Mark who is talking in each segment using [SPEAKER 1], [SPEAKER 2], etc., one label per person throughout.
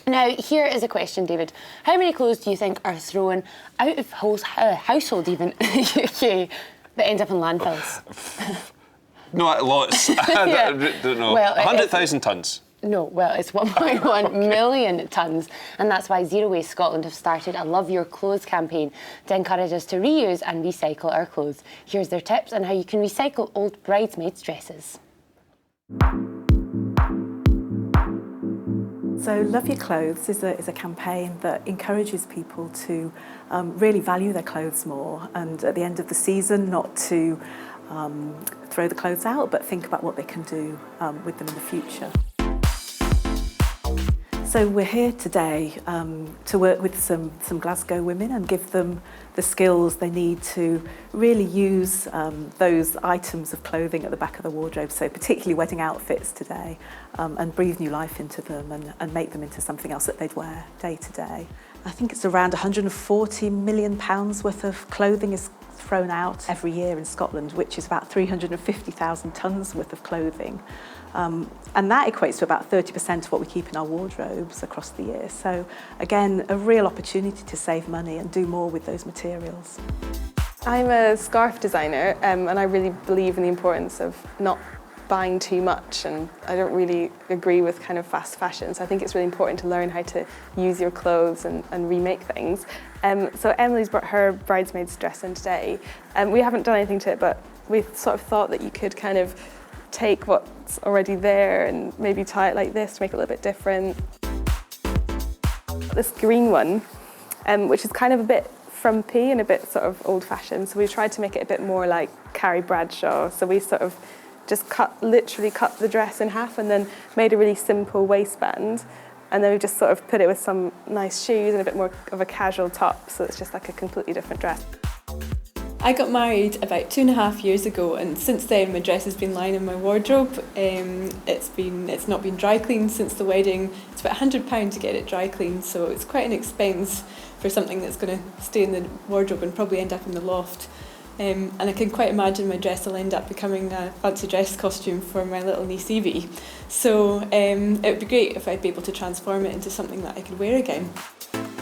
[SPEAKER 1] Now, here is a question, David. How many clothes do you think are thrown out of household, even in the UK, that end up in landfills?
[SPEAKER 2] No, lots. I don't know.
[SPEAKER 1] Well,
[SPEAKER 2] 100,000 tonnes.
[SPEAKER 1] No, well, it's 1.1 million tonnes, and that's why Zero Waste Scotland have started a Love Your Clothes campaign to encourage us to reuse and recycle our clothes. Here's their tips on how you can recycle old bridesmaids' dresses.
[SPEAKER 3] So Love Your Clothes is a campaign that encourages people to really value their clothes more, and at the end of the season not to throw the clothes out, but think about what they can do with them in the future. So we're here today to work with some Glasgow women and give them the skills they need to really use those items of clothing at the back of the wardrobe, so particularly wedding outfits today, and breathe new life into them and make them into something else that they'd wear day to day. I think it's around £140 million worth of clothing is thrown out every year in Scotland, which is about 350,000 tonnes worth of clothing. And that equates to about 30% of what we keep in our wardrobes across the year. So again, a real opportunity to save money and do more with those materials.
[SPEAKER 4] I'm a scarf designer, and I really believe in the importance of not buying too much, and I don't really agree with kind of fast fashion, so I think it's really important to learn how to use your clothes and remake things. So Emily's brought her bridesmaid's dress in today, and we haven't done anything to it, but we sort of thought that you could kind of take what's already there and maybe tie it like this to make it a little bit different. This green one, which is kind of a bit frumpy and a bit sort of old-fashioned, so we tried to make it a bit more like Carrie Bradshaw. So we sort of just literally cut the dress in half and then made a really simple waistband, and then we just sort of put it with some nice shoes and a bit more of a casual top, so it's just like a completely different dress.
[SPEAKER 5] I got married about 2.5 years ago, and since then my dress has been lying in my wardrobe. It's not been dry cleaned since the wedding. It's about £100 to get it dry cleaned, so it's quite an expense for something that's going to stay in the wardrobe and probably end up in the loft. And I can quite imagine my dress will end up becoming a fancy dress costume for my little niece Evie. So it would be great if I'd be able to transform it into something that I could wear again.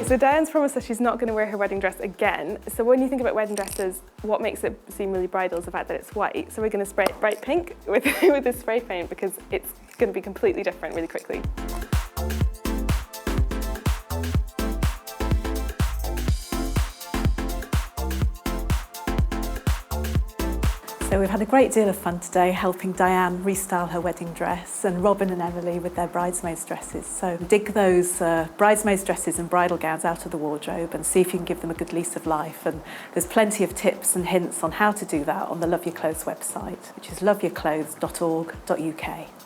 [SPEAKER 4] So Diane's promised that she's not going to wear her wedding dress again. So when you think about wedding dresses, what makes it seem really bridal is the fact that it's white. So we're going to spray it bright pink with this spray paint, because it's going to be completely different really quickly.
[SPEAKER 3] So we've had a great deal of fun today helping Diane restyle her wedding dress, and Robin and Emily with their bridesmaids' dresses. So dig those bridesmaids' dresses and bridal gowns out of the wardrobe and see if you can give them a good lease of life. And there's plenty of tips and hints on how to do that on the Love Your Clothes website, which is loveyourclothes.org.uk.